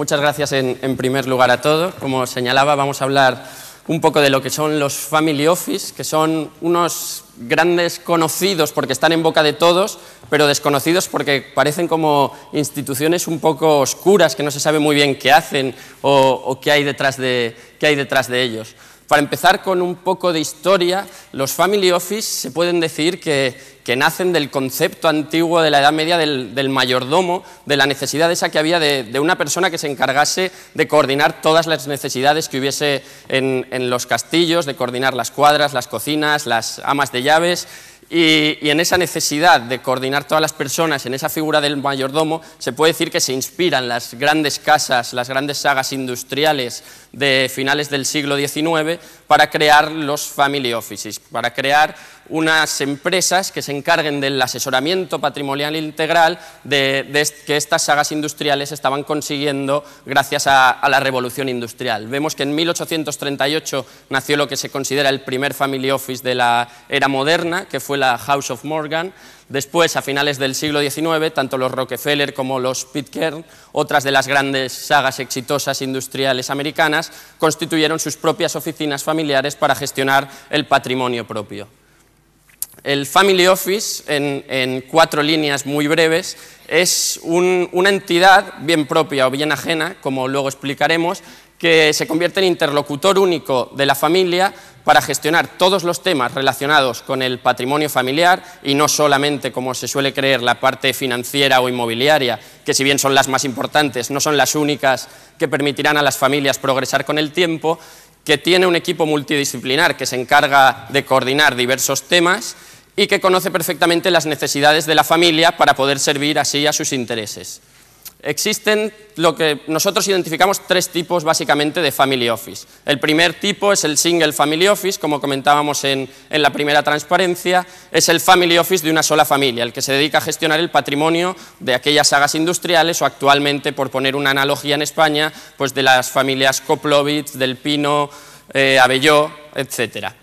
muchas gracias en primer lugar a todos. Como señalaba, vamos a hablar un poco de lo que son los Family Office, que son unos grandes conocidos porque están en boca de todos, pero desconocidos porque parecen como instituciones un poco oscuras, que no se sabe muy bien qué hacen o qué hay detrás de ellos. Para empezar con un poco de historia, los Family Office se pueden decir que nacen del concepto antiguo de la Edad Media del mayordomo, de la necesidad esa que había de una persona que se encargase de coordinar todas las necesidades que hubiese en los castillos, de coordinar las cuadras, las cocinas, las amas de llaves. Y en esa necesidad de coordinar todas las personas, en esa figura del mayordomo, se puede decir que se inspiran las grandes casas, las grandes sagas industriales de finales del siglo XIX para crear los Family Offices, para crear unas empresas que se encarguen del asesoramiento patrimonial integral que estas sagas industriales estaban consiguiendo gracias a la revolución industrial. Vemos que en 1838 nació lo que se considera el primer Family Office de la era moderna, que fue la House of Morgan. Después, a finales del siglo XIX, tanto los Rockefeller como los Pitcairn, otras de las grandes sagas exitosas industriales americanas, constituyeron sus propias oficinas familiares para gestionar el patrimonio propio. El Family Office, en 4 líneas muy breves, es una entidad bien propia o bien ajena, como luego explicaremos, que se convierte en interlocutor único de la familia para gestionar todos los temas relacionados con el patrimonio familiar y no solamente, como se suele creer, la parte financiera o inmobiliaria, que si bien son las más importantes, no son las únicas que permitirán a las familias progresar con el tiempo, que tiene un equipo multidisciplinar que se encarga de coordinar diversos temas y que conoce perfectamente las necesidades de la familia para poder servir así a sus intereses. Existen lo que nosotros identificamos 3 tipos básicamente de Family Office. El primer tipo es el Single Family Office, como comentábamos en la primera transparencia, es el Family Office de una sola familia, el que se dedica a gestionar el patrimonio de aquellas sagas industriales o actualmente, por poner una analogía en España, pues de las familias Koplovitz, Del Pino, Abelló, etcétera.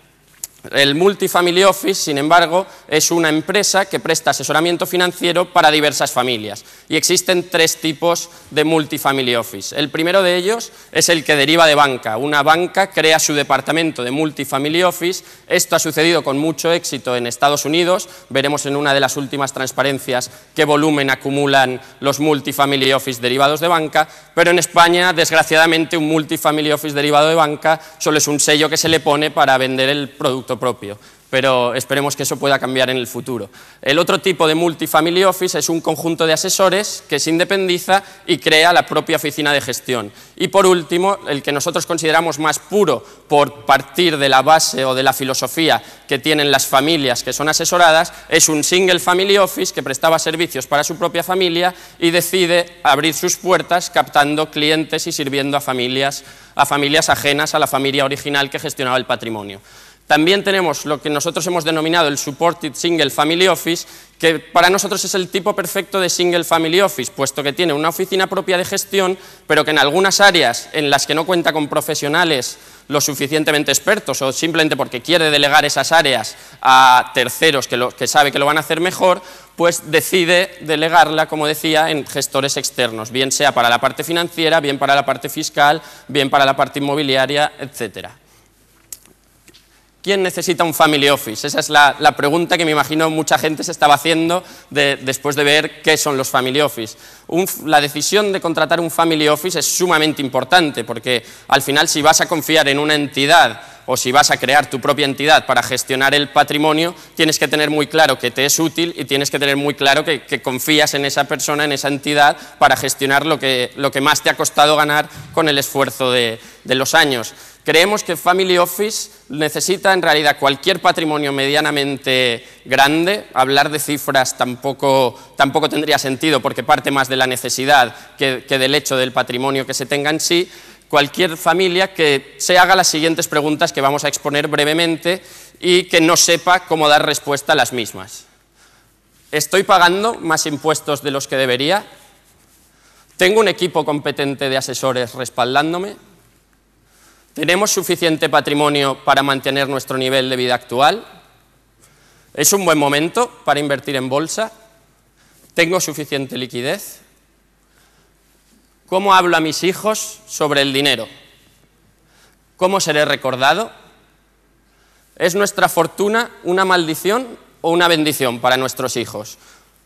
El Multifamily Office, sin embargo, es una empresa que presta asesoramiento financiero para diversas familias y existen 3 tipos de Multifamily Office. El primero de ellos es el que deriva de banca. Una banca crea su departamento de Multifamily Office. Esto ha sucedido con mucho éxito en Estados Unidos. Veremos en una de las últimas transparencias qué volumen acumulan los Multifamily Office derivados de banca, pero en España, desgraciadamente, un Multifamily Office derivado de banca solo es un sello que se le pone para vender el producto propio, pero esperemos que eso pueda cambiar en el futuro. El otro tipo de Multifamily Office es un conjunto de asesores que se independiza y crea la propia oficina de gestión. Y por último, el que nosotros consideramos más puro por partir de la base o de la filosofía que tienen las familias que son asesoradas, es un Single Family Office que prestaba servicios para su propia familia y decide abrir sus puertas captando clientes y sirviendo a familias ajenas a la familia original que gestionaba el patrimonio. También tenemos lo que nosotros hemos denominado el Supported Single Family Office, que para nosotros es el tipo perfecto de Single Family Office, puesto que tiene una oficina propia de gestión, pero que en algunas áreas en las que no cuenta con profesionales lo suficientemente expertos o simplemente porque quiere delegar esas áreas a terceros que sabe que lo van a hacer mejor, pues decide delegarla, como decía, en gestores externos, bien sea para la parte financiera, bien para la parte fiscal, bien para la parte inmobiliaria, etcétera. ¿Quién necesita un Family Office? Esa es la pregunta que me imagino mucha gente se estaba haciendo después de ver qué son los Family Office. La decisión de contratar un Family Office es sumamente importante porque al final, si vas a confiar en una entidad o si vas a crear tu propia entidad para gestionar el patrimonio, tienes que tener muy claro que te es útil y tienes que tener muy claro que confías en esa persona, en esa entidad, para gestionar lo que más te ha costado ganar con el esfuerzo de los años. Creemos que Family Office necesita en realidad cualquier patrimonio medianamente grande. Hablar de cifras tampoco tendría sentido porque parte más de la necesidad que del hecho del patrimonio que se tenga en sí. Cualquier familia que se haga las siguientes preguntas que vamos a exponer brevemente y que no sepa cómo dar respuesta a las mismas. ¿Estoy pagando más impuestos de los que debería? ¿Tengo un equipo competente de asesores respaldándome? ¿Tenemos suficiente patrimonio para mantener nuestro nivel de vida actual? ¿Es un buen momento para invertir en bolsa? ¿Tengo suficiente liquidez? ¿Cómo hablo a mis hijos sobre el dinero? ¿Cómo seré recordado? ¿Es nuestra fortuna una maldición o una bendición para nuestros hijos?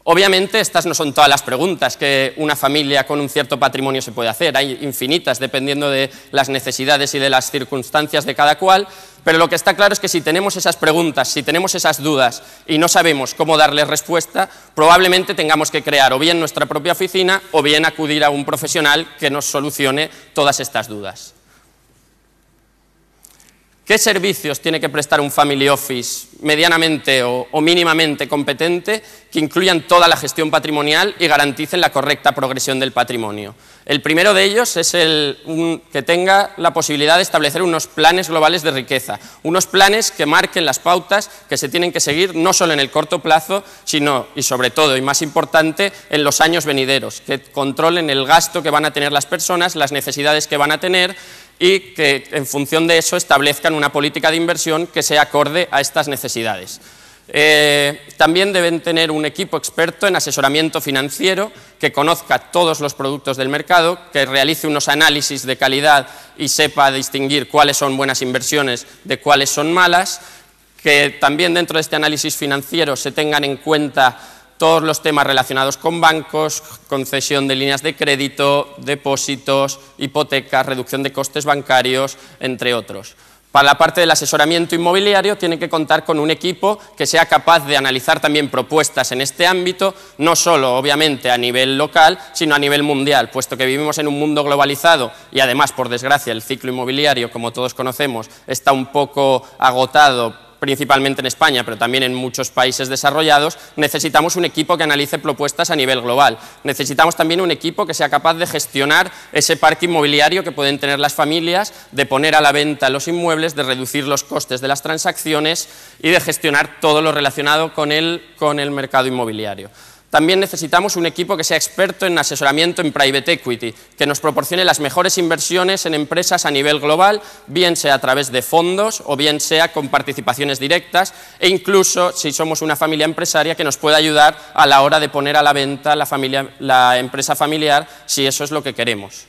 Obviamente estas no son todas las preguntas que una familia con un cierto patrimonio se puede hacer, hay infinitas dependiendo de las necesidades y de las circunstancias de cada cual, pero lo que está claro es que si tenemos esas preguntas, si tenemos esas dudas y no sabemos cómo darles respuesta, probablemente tengamos que crear o bien nuestra propia oficina o bien acudir a un profesional que nos solucione todas estas dudas. ¿Qué servicios tiene que prestar un family office medianamente o mínimamente competente que incluyan toda la gestión patrimonial y garanticen la correcta progresión del patrimonio? El primero de ellos es que tenga la posibilidad de establecer unos planes globales de riqueza, unos planes que marquen las pautas que se tienen que seguir no solo en el corto plazo, sino, y sobre todo, y más importante, en los años venideros, que controlen el gasto que van a tener las personas, las necesidades que van a tener, y que en función de eso establezcan una política de inversión que sea acorde a estas necesidades. También deben tener un equipo experto en asesoramiento financiero que conozca todos los productos del mercado, que realice unos análisis de calidad y sepa distinguir cuáles son buenas inversiones de cuáles son malas, que también dentro de este análisis financiero se tengan en cuenta todos los temas relacionados con bancos, concesión de líneas de crédito, depósitos, hipotecas, reducción de costes bancarios, entre otros. Para la parte del asesoramiento inmobiliario tiene que contar con un equipo que sea capaz de analizar también propuestas en este ámbito, no solo obviamente a nivel local, sino a nivel mundial, puesto que vivimos en un mundo globalizado y además, por desgracia, el ciclo inmobiliario, como todos conocemos, está un poco agotado, principalmente en España, pero también en muchos países desarrollados. Necesitamos un equipo que analice propuestas a nivel global. Necesitamos también un equipo que sea capaz de gestionar ese parque inmobiliario que pueden tener las familias, de poner a la venta los inmuebles, de reducir los costes de las transacciones y de gestionar todo lo relacionado con el mercado inmobiliario. También necesitamos un equipo que sea experto en asesoramiento en private equity, que nos proporcione las mejores inversiones en empresas a nivel global, bien sea a través de fondos o bien sea con participaciones directas, e incluso, si somos una familia empresaria, que nos pueda ayudar a la hora de poner a la venta la empresa familiar, si eso es lo que queremos.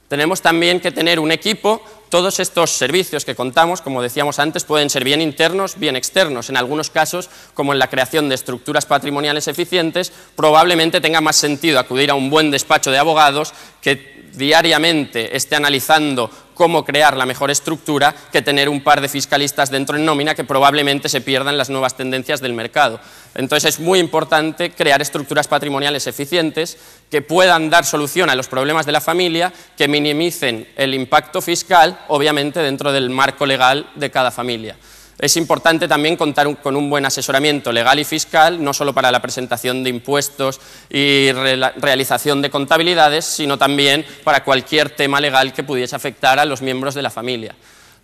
Tenemos también que tener un equipo. Todos estos servicios que contamos, como decíamos antes, pueden ser bien internos, bien externos. En algunos casos, como en la creación de estructuras patrimoniales eficientes, probablemente tenga más sentido acudir a un buen despacho de abogados que diariamente esté analizando cómo crear la mejor estructura que tener un par de fiscalistas dentro en nómina que probablemente se pierdan las nuevas tendencias del mercado. Entonces es muy importante crear estructuras patrimoniales eficientes que puedan dar solución a los problemas de la familia, que minimicen el impacto fiscal, obviamente dentro del marco legal de cada familia. Es importante también contar con un buen asesoramiento legal y fiscal, no solo para la presentación de impuestos y realización de contabilidades, sino también para cualquier tema legal que pudiese afectar a los miembros de la familia.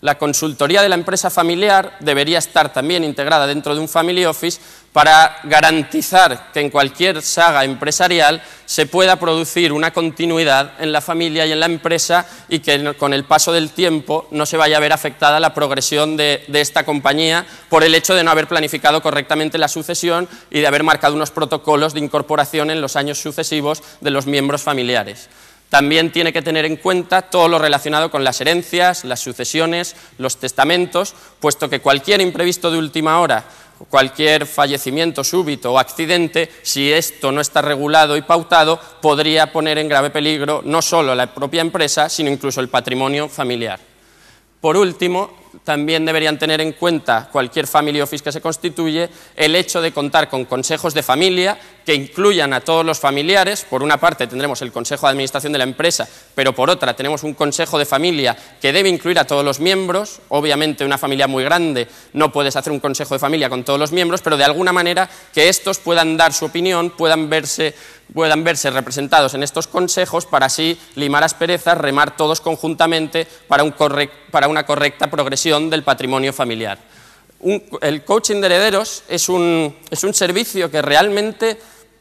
La consultoría de la empresa familiar debería estar también integrada dentro de un family office para garantizar que en cualquier saga empresarial se pueda producir una continuidad en la familia y en la empresa y que con el paso del tiempo no se vaya a ver afectada la progresión de esta compañía por el hecho de no haber planificado correctamente la sucesión y de haber marcado unos protocolos de incorporación en los años sucesivos de los miembros familiares. También tiene que tener en cuenta todo lo relacionado con las herencias, las sucesiones, los testamentos, puesto que cualquier imprevisto de última hora, cualquier fallecimiento súbito o accidente, si esto no está regulado y pautado, podría poner en grave peligro no solo la propia empresa, sino incluso el patrimonio familiar. Por último, también deberían tener en cuenta cualquier family office que se constituye el hecho de contar con consejos de familia que incluyan a todos los familiares. Por una parte tendremos el consejo de administración de la empresa, pero por otra tenemos un consejo de familia que debe incluir a todos los miembros. Obviamente una familia muy grande no puedes hacer un consejo de familia con todos los miembros, pero de alguna manera que estos puedan dar su opinión, puedan verse representados en estos consejos para así limar asperezas, remar todos conjuntamente para una correcta progresión del patrimonio familiar. El coaching de herederos es un servicio que realmente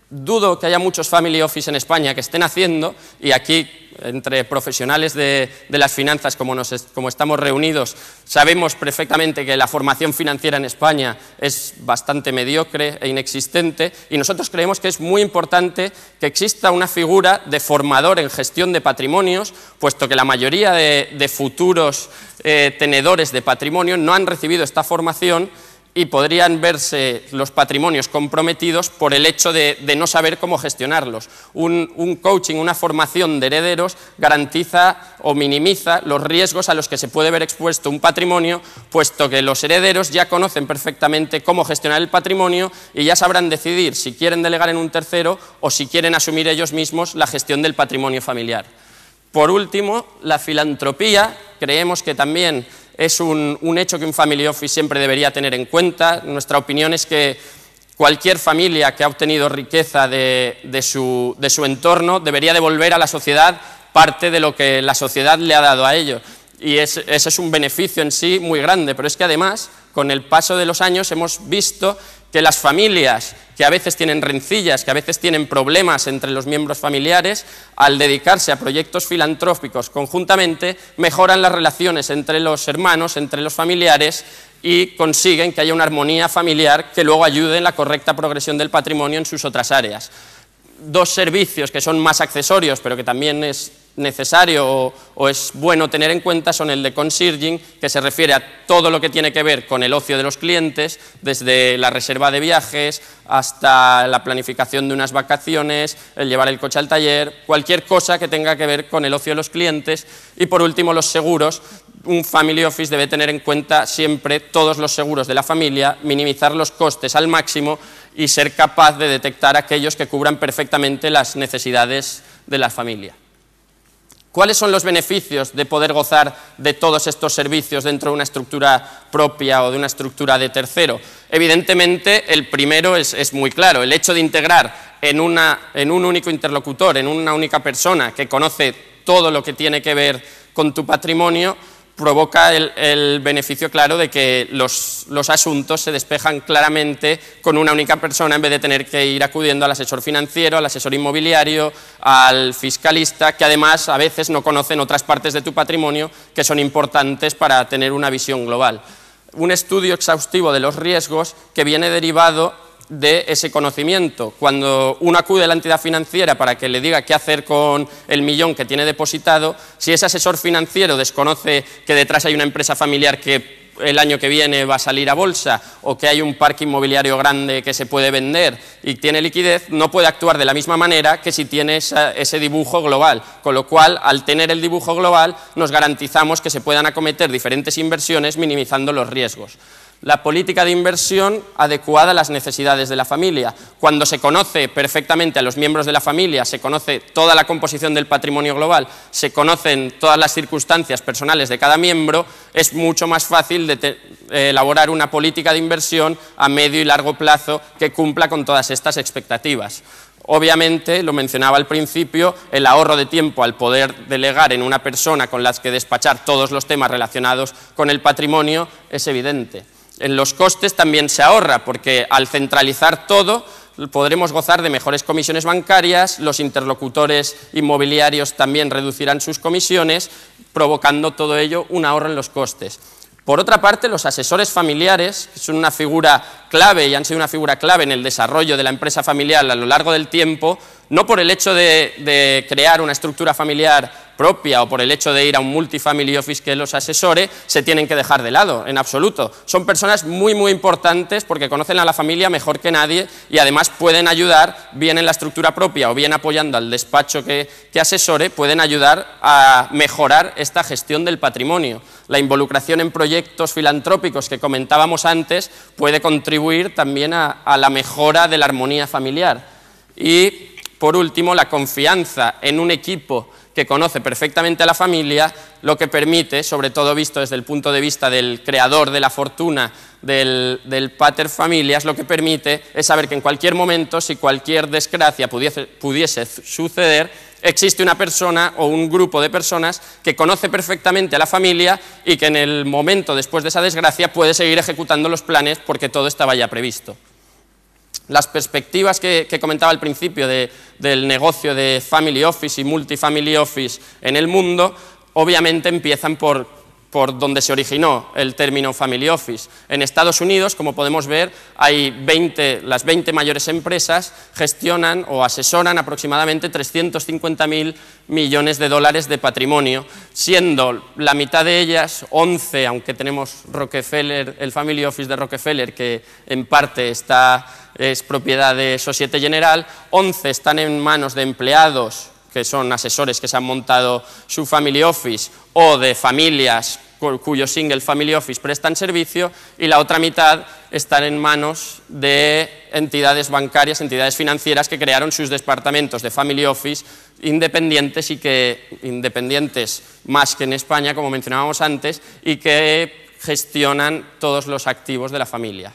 dudo que haya muchos family office en España que estén haciendo, y aquí entre profesionales de las finanzas como estamos reunidos, sabemos perfectamente que la formación financiera en España es bastante mediocre e inexistente, y nosotros creemos que es muy importante que exista una figura de formador en gestión de patrimonios, puesto que la mayoría de futuros tenedores de patrimonio no han recibido esta formación y podrían verse los patrimonios comprometidos por el hecho de no saber cómo gestionarlos. Un coaching, una formación de herederos garantiza o minimiza los riesgos a los que se puede ver expuesto un patrimonio, puesto que los herederos ya conocen perfectamente cómo gestionar el patrimonio y ya sabrán decidir si quieren delegar en un tercero o si quieren asumir ellos mismos la gestión del patrimonio familiar. Por último, la filantropía, creemos que también es un hecho que un family office siempre debería tener en cuenta. Nuestra opinión es que cualquier familia que ha obtenido riqueza de su entorno debería devolver a la sociedad parte de lo que la sociedad le ha dado a ellos. Y ese es un beneficio en sí muy grande, pero es que además, con el paso de los años, hemos visto que las familias que a veces tienen rencillas, que a veces tienen problemas entre los miembros familiares, al dedicarse a proyectos filantrópicos conjuntamente, mejoran las relaciones entre los hermanos, entre los familiares, y consiguen que haya una armonía familiar que luego ayude en la correcta progresión del patrimonio en sus otras áreas. Dos servicios que son más accesorios, pero que también es necesario o es bueno tener en cuenta, son el de concierging, que se refiere a todo lo que tiene que ver con el ocio de los clientes, desde la reserva de viajes hasta la planificación de unas vacaciones, el llevar el coche al taller, cualquier cosa que tenga que ver con el ocio de los clientes. Y por último, los seguros. Un family office debe tener en cuenta siempre todos los seguros de la familia, minimizar los costes al máximo y ser capaz de detectar aquellos que cubran perfectamente las necesidades de la familia. ¿Cuáles son los beneficios de poder gozar de todos estos servicios dentro de una estructura propia o de una estructura de tercero? Evidentemente, el primero es muy claro. El hecho de integrar en un único interlocutor, en una única persona que conoce todo lo que tiene que ver con tu patrimonio, provoca el beneficio claro de que los asuntos se despejan claramente con una única persona, en vez de tener que ir acudiendo al asesor financiero, al asesor inmobiliario, al fiscalista, que además a veces no conocen otras partes de tu patrimonio que son importantes para tener una visión global. Un estudio exhaustivo de los riesgos que viene derivado de ese conocimiento. Cuando uno acude a la entidad financiera para que le diga qué hacer con el millón que tiene depositado, si ese asesor financiero desconoce que detrás hay una empresa familiar que el año que viene va a salir a bolsa, o que hay un parque inmobiliario grande que se puede vender y tiene liquidez, no puede actuar de la misma manera que si tiene ese dibujo global, con lo cual, al tener el dibujo global, nos garantizamos que se puedan acometer diferentes inversiones minimizando los riesgos. La política de inversión adecuada a las necesidades de la familia. Cuando se conoce perfectamente a los miembros de la familia, se conoce toda la composición del patrimonio global, se conocen todas las circunstancias personales de cada miembro, es mucho más fácil elaborar una política de inversión a medio y largo plazo que cumpla con todas estas expectativas. Obviamente, lo mencionaba al principio, el ahorro de tiempo al poder delegar en una persona con la que despachar todos los temas relacionados con el patrimonio es evidente. En los costes también se ahorra, porque al centralizar todo podremos gozar de mejores comisiones bancarias, los interlocutores inmobiliarios también reducirán sus comisiones, provocando todo ello un ahorro en los costes. Por otra parte, los asesores familiares, que son una figura clave y han sido una figura clave en el desarrollo de la empresa familiar a lo largo del tiempo, no por el hecho de crear una estructura familiar propia o por el hecho de ir a un multifamily office que los asesore, se tienen que dejar de lado, en absoluto. Son personas muy, muy importantes porque conocen a la familia mejor que nadie y además pueden ayudar, bien en la estructura propia o bien apoyando al despacho que asesore, pueden ayudar a mejorar esta gestión del patrimonio. La involucración en proyectos filantrópicos que comentábamos antes puede contribuir también a la mejora de la armonía familiar. Y, por último, la confianza en un equipo que conoce perfectamente a la familia, lo que permite, sobre todo visto desde el punto de vista del creador de la fortuna del pater familias, lo que permite es saber que en cualquier momento, si cualquier desgracia pudiese suceder, existe una persona o un grupo de personas que conoce perfectamente a la familia y que en el momento después de esa desgracia puede seguir ejecutando los planes porque todo estaba ya previsto. Las perspectivas que comentaba al principio del negocio de family office y multifamily office en el mundo, obviamente empiezan por donde se originó el término family office. En Estados Unidos, como podemos ver, hay las 20 mayores empresas gestionan o asesoran aproximadamente 350.000 millones de dólares de patrimonio, siendo la mitad de ellas, 11, aunque tenemos Rockefeller, el family office de Rockefeller, que en parte es propiedad de Societe Generale, 11 están en manos de empleados que son asesores que se han montado su family office, o de familias cuyo single family office prestan servicio, y la otra mitad están en manos de entidades bancarias, entidades financieras que crearon sus departamentos de family office independientes, independientes más que en España, como mencionábamos antes, y que gestionan todos los activos de la familia.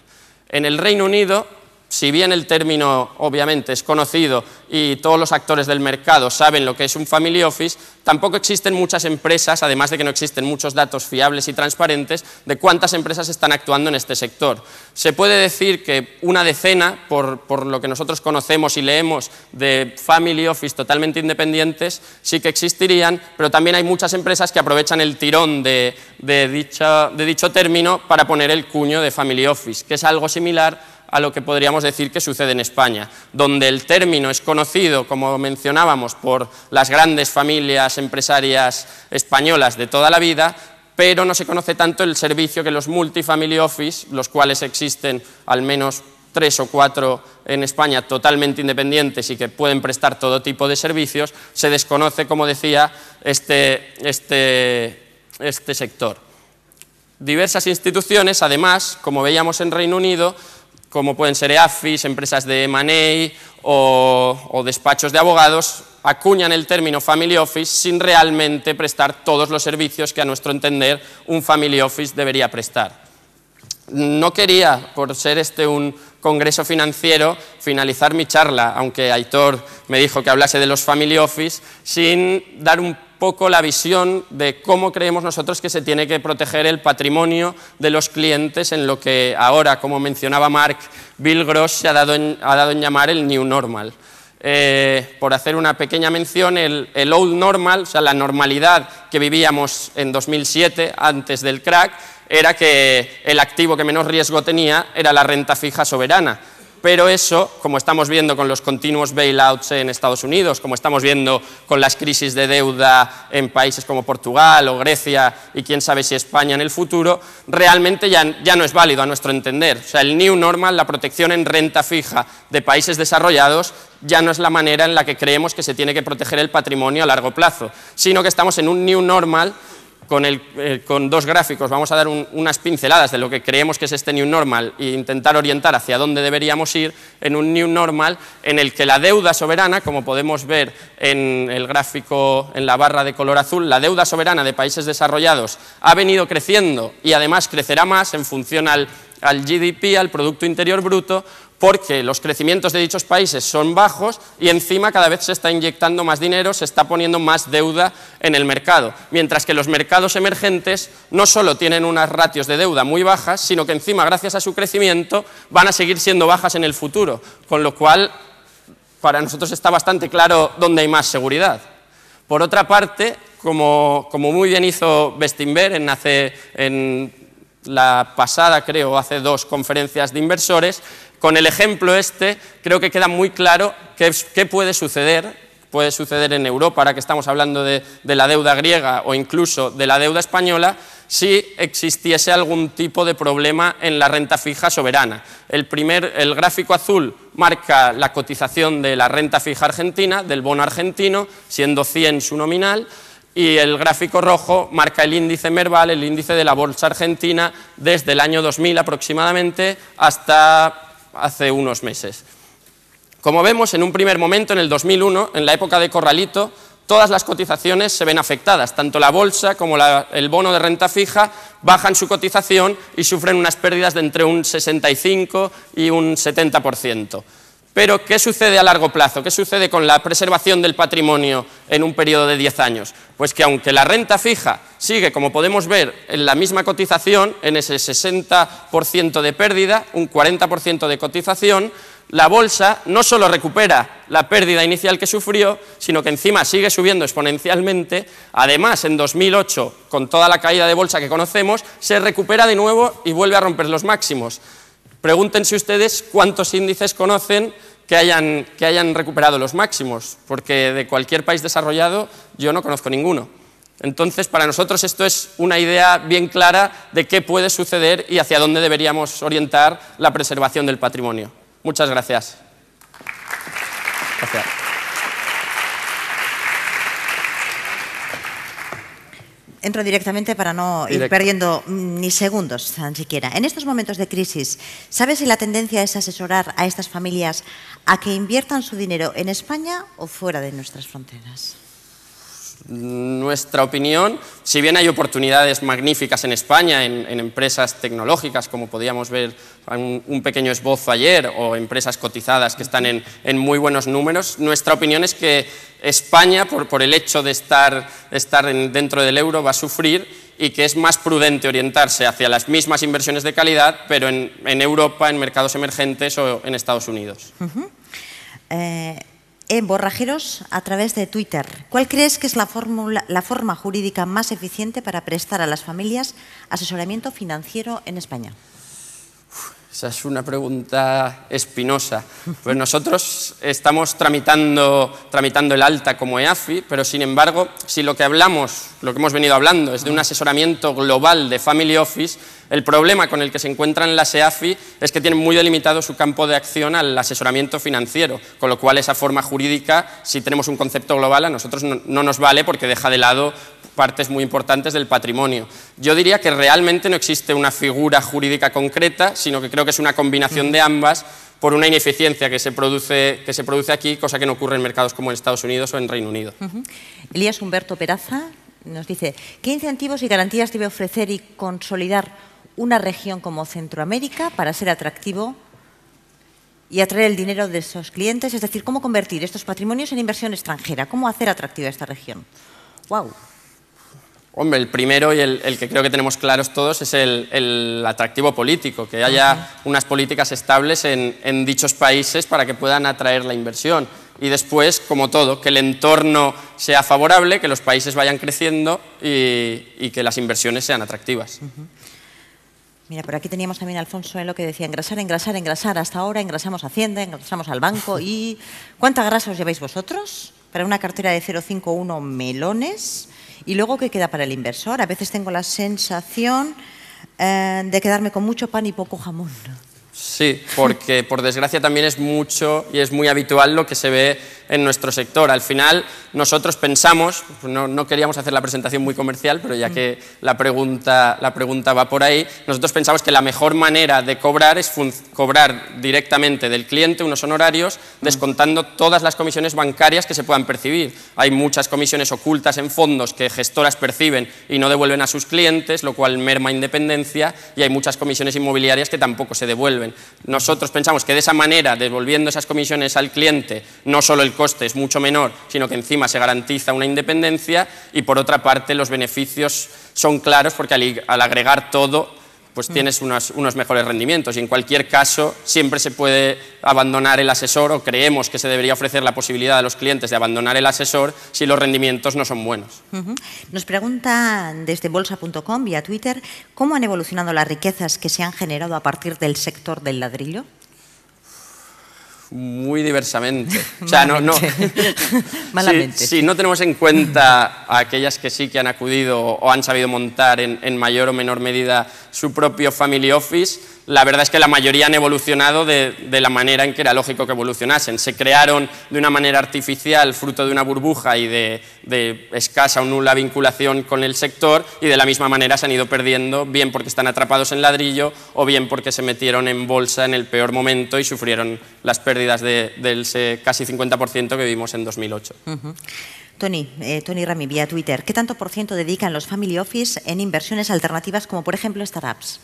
En el Reino Unido, si bien el término obviamente es conocido y todos los actores del mercado saben lo que es un family office, tampoco existen muchas empresas, además de que no existen muchos datos fiables y transparentes de cuántas empresas están actuando en este sector. Se puede decir que una decena, por lo que nosotros conocemos y leemos, de family office totalmente independientes sí que existirían, pero también hay muchas empresas que aprovechan el tirón de dicho término para poner el cuño de family office, que es algo similar a lo que podríamos decir que sucede en España, donde el término es conocido, como mencionábamos, por las grandes familias empresarias españolas de toda la vida, pero no se conoce tanto el servicio que los multifamily office, los cuales existen al menos 3 o 4 en España totalmente independientes y que pueden prestar todo tipo de servicios, se desconoce, como decía, este sector. Diversas instituciones, además, como veíamos en Reino Unido, como pueden ser EAFIS, empresas de M&A o despachos de abogados, acuñan el término family office sin realmente prestar todos los servicios que a nuestro entender un family office debería prestar. No quería, por ser un congreso financiero, finalizar mi charla, aunque Aitor me dijo que hablase de los family office, sin dar un poco la visión de cómo creemos nosotros que se tiene que proteger el patrimonio de los clientes en lo que ahora, como mencionaba Mark, Bill Gross se ha dado en llamar el New Normal. Por hacer una pequeña mención, el Old Normal, o sea, la normalidad que vivíamos en 2007, antes del crack, era que el activo que menos riesgo tenía era la renta fija soberana. Pero eso, como estamos viendo con los continuos bailouts en Estados Unidos, como estamos viendo con las crisis de deuda en países como Portugal o Grecia y quién sabe si España en el futuro, realmente ya no es válido a nuestro entender. O sea, el New Normal, la protección en renta fija de países desarrollados, ya no es la manera en la que creemos que se tiene que proteger el patrimonio a largo plazo, sino que estamos en un New Normal. Con dos gráficos vamos a dar unas pinceladas de lo que creemos que es este New Normal e intentar orientar hacia dónde deberíamos ir en un New Normal en el que la deuda soberana, como podemos ver en el gráfico en la barra de color azul, la deuda soberana de países desarrollados ha venido creciendo y además crecerá más en función al GDP, al Producto Interior Bruto, porque los crecimientos de dichos países son bajos y encima cada vez se está inyectando más dinero, se está poniendo más deuda en el mercado, mientras que los mercados emergentes no solo tienen unas ratios de deuda muy bajas, sino que encima, gracias a su crecimiento, van a seguir siendo bajas en el futuro, con lo cual para nosotros está bastante claro dónde hay más seguridad. Por otra parte, como muy bien hizo Bestinver en la pasada, creo, hace 2 conferencias de inversores, con el ejemplo creo que queda muy claro qué puede suceder en Europa, ahora que estamos hablando de la deuda griega o incluso de la deuda española, si existiese algún tipo de problema en la renta fija soberana. El gráfico azul marca la cotización de la renta fija argentina, del bono argentino, siendo 100 su nominal, y el gráfico rojo marca el índice Merval, el índice de la bolsa argentina, desde el año 2000 aproximadamente hasta hace unos meses. Como vemos, en un primer momento, en el 2001, en la época de Corralito, todas las cotizaciones se ven afectadas, tanto la bolsa como el bono de renta fija bajan su cotización y sufren unas pérdidas de entre un 65 y un 70%. Pero, ¿qué sucede a largo plazo? ¿Qué sucede con la preservación del patrimonio en un periodo de 10 años? Pues que aunque la renta fija sigue, como podemos ver, en la misma cotización, en ese 60% de pérdida, un 40% de cotización, la bolsa no solo recupera la pérdida inicial que sufrió, sino que encima sigue subiendo exponencialmente. Además, en 2008, con toda la caída de bolsa que conocemos, se recupera de nuevo y vuelve a romper los máximos. Pregúntense ustedes cuántos índices conocen que hayan recuperado los máximos, porque de cualquier país desarrollado yo no conozco ninguno. Entonces, para nosotros esto es una idea bien clara de qué puede suceder y hacia dónde deberíamos orientar la preservación del patrimonio. Muchas gracias. Gracias. Entro directamente para no ir perdiendo ni segundos, tan siquiera. En estos momentos de crisis, ¿sabes si la tendencia es asesorar a estas familias a que inviertan su dinero en España o fuera de nuestras fronteras? Nuestra opinión, si bien hay oportunidades magníficas en España, en empresas tecnológicas, como podíamos ver un pequeño esbozo ayer, o empresas cotizadas que están en muy buenos números, nuestra opinión es que España, por el hecho de estar dentro del euro, va a sufrir y que es más prudente orientarse hacia las mismas inversiones de calidad, pero en Europa, en mercados emergentes o en Estados Unidos. Borrajeros, a través de Twitter, ¿cuál crees que es la forma jurídica más eficiente para prestar a las familias asesoramiento financiero en España? Esa es una pregunta espinosa. Pues nosotros estamos tramitando el alta como EAFI, pero sin embargo, si lo que hemos venido hablando es de un asesoramiento global de Family Office, el problema con el que se encuentran las EAFI es que tienen muy delimitado su campo de acción al asesoramiento financiero, con lo cual esa forma jurídica, si tenemos un concepto global, a nosotros no nos vale porque deja de lado partes muy importantes del patrimonio. Yo diría que realmente no existe una figura jurídica concreta, sino que creo que es una combinación de ambas por una ineficiencia que se produce aquí, cosa que no ocurre en mercados como en Estados Unidos o en Reino Unido. Elías Humberto Peraza nos dice, ¿qué incentivos y garantías debe ofrecer y consolidar una región como Centroamérica para ser atractivo y atraer el dinero de esos clientes? Es decir, ¿cómo convertir estos patrimonios en inversión extranjera? ¿Cómo hacer atractiva esta región? ¡Wow! Hombre, el primero y el que creo que tenemos claros todos es el atractivo político, que haya unas políticas estables en dichos países para que puedan atraer la inversión. Y después, como todo, que el entorno sea favorable, que los países vayan creciendo y que las inversiones sean atractivas. Mira, por aquí teníamos también a Alfonso Elo que decía engrasar, engrasar, engrasar. Hasta ahora engrasamos Hacienda, engrasamos al banco. ¿Y cuánta grasa os lleváis vosotros para una cartera de 0,51 melones? ¿Y luego qué queda para el inversor? A veces tengo la sensación de quedarme con mucho pan y poco jamón. Sí, porque por desgracia también es mucho y es muy habitual lo que se ve en nuestro sector. Al final nosotros pensamos, no queríamos hacer la presentación muy comercial, pero ya que la pregunta va por ahí, nosotros pensamos que la mejor manera de cobrar es cobrar directamente del cliente unos honorarios, descontando todas las comisiones bancarias que se puedan percibir. Hay muchas comisiones ocultas en fondos que gestoras perciben y no devuelven a sus clientes, lo cual merma independencia, y hay muchas comisiones inmobiliarias que tampoco se devuelven. Nosotros pensamos que de esa manera, devolviendo esas comisiones al cliente, no solo el coste es mucho menor, sino que encima se garantiza una independencia, y por otra parte los beneficios son claros porque al agregar todo pues tienes unos mejores rendimientos, y en cualquier caso siempre se puede abandonar el asesor, o creemos que se debería ofrecer la posibilidad a los clientes de abandonar el asesor si los rendimientos no son buenos. Nos preguntan desde bolsa.com vía Twitter, ¿cómo han evolucionado las riquezas que se han generado a partir del sector del ladrillo? Muy diversamente. O sea, Malamente. Si no tenemos en cuenta a aquellas que sí que han acudido o han sabido montar en mayor o menor medida su propio family office, la verdad es que la mayoría han evolucionado de la manera en que era lógico que evolucionasen. Se crearon de una manera artificial, fruto de una burbuja y de escasa o nula vinculación con el sector, y de la misma manera se han ido perdiendo, bien porque están atrapados en ladrillo o bien porque se metieron en bolsa en el peor momento y sufrieron las pérdidas del casi 50% que vimos en 2008. Tony Rami, vía Twitter, ¿qué tanto por ciento dedican los family office en inversiones alternativas como por ejemplo startups?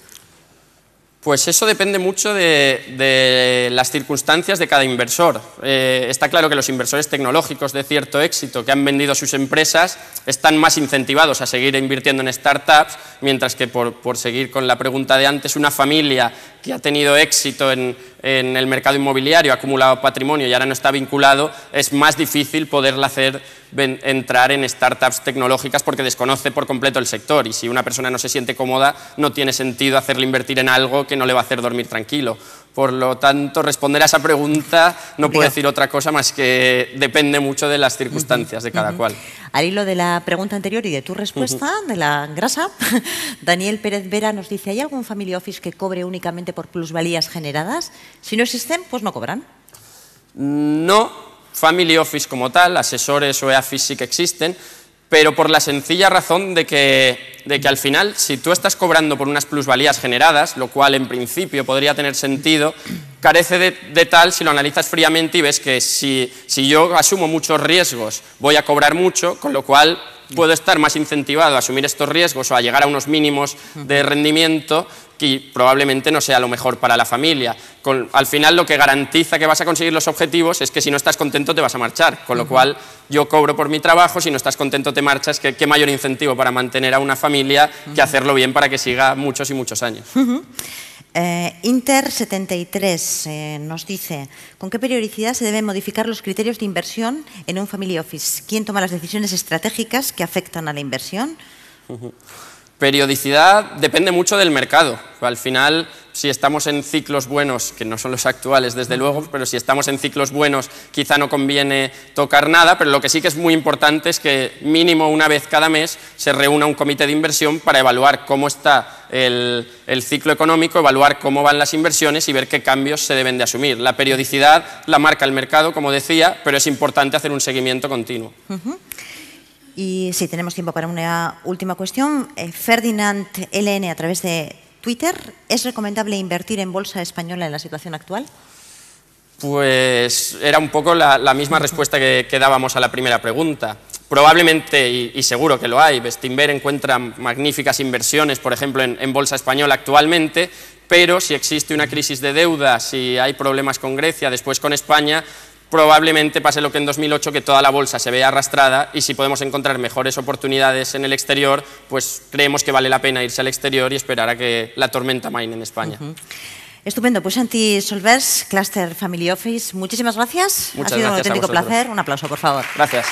Pues eso depende mucho de las circunstancias de cada inversor. Está claro que los inversores tecnológicos de cierto éxito que han vendido sus empresas están más incentivados a seguir invirtiendo en startups, mientras que, por seguir con la pregunta de antes, una familia que ha tenido éxito en el mercado inmobiliario, ha acumulado patrimonio y ahora no está vinculado, es más difícil poderla hacer entrar en startups tecnológicas porque desconoce por completo el sector, y si una persona no se siente cómoda no tiene sentido hacerle invertir en algo que no le va a hacer dormir tranquilo. Por lo tanto, responder a esa pregunta no puedo decir otra cosa más que depende mucho de las circunstancias de cada cual. Al hilo de la pregunta anterior y de tu respuesta, de la grasa, Daniel Pérez Vera nos dice: ¿hay algún family office que cobre únicamente por plusvalías generadas? Si no existen, pues no cobran. No, family office como tal, asesores o EAFIS sí que existen, pero por la sencilla razón de que al final, si tú estás cobrando por unas plusvalías generadas, lo cual en principio podría tener sentido, carece de tal si lo analizas fríamente y ves que si yo asumo muchos riesgos voy a cobrar mucho, con lo cual puedo estar más incentivado a asumir estos riesgos o a llegar a unos mínimos de rendimiento que probablemente no sea lo mejor para la familia. Al final lo que garantiza que vas a conseguir los objetivos es que si no estás contento te vas a marchar, con lo cual yo cobro por mi trabajo, si no estás contento te marchas, ¿qué mayor incentivo para mantener a una familia que hacerlo bien para que siga muchos y muchos años? Inter73 nos dice: ¿con qué periodicidad se deben modificar los criterios de inversión en un family office? ¿Quién toma las decisiones estratégicas que afectan a la inversión? Periodicidad depende mucho del mercado. Al final, si estamos en ciclos buenos, que no son los actuales desde luego, pero si estamos en ciclos buenos quizá no conviene tocar nada, pero lo que sí que es muy importante es que mínimo una vez cada mes se reúna un comité de inversión para evaluar cómo está el ciclo económico, evaluar cómo van las inversiones y ver qué cambios se deben de asumir. La periodicidad la marca el mercado, como decía, pero es importante hacer un seguimiento continuo. Y sí, tenemos tiempo para una última cuestión. Ferdinand LN, a través de Twitter: ¿es recomendable invertir en bolsa española en la situación actual? Pues era un poco la misma respuesta que dábamos a la primera pregunta. Probablemente, y seguro que lo hay, Bestinver encuentra magníficas inversiones, por ejemplo, en bolsa española actualmente, pero si existe una crisis de deuda, si hay problemas con Grecia, después con España, probablemente pase lo que en 2008, que toda la bolsa se vea arrastrada, y si podemos encontrar mejores oportunidades en el exterior, pues creemos que vale la pena irse al exterior y esperar a que la tormenta amaine en España. Estupendo. Pues Santi Solvers, Cluster Family Office, muchísimas gracias. Muchas ha sido un gracias auténtico placer. Un aplauso, por favor. Gracias.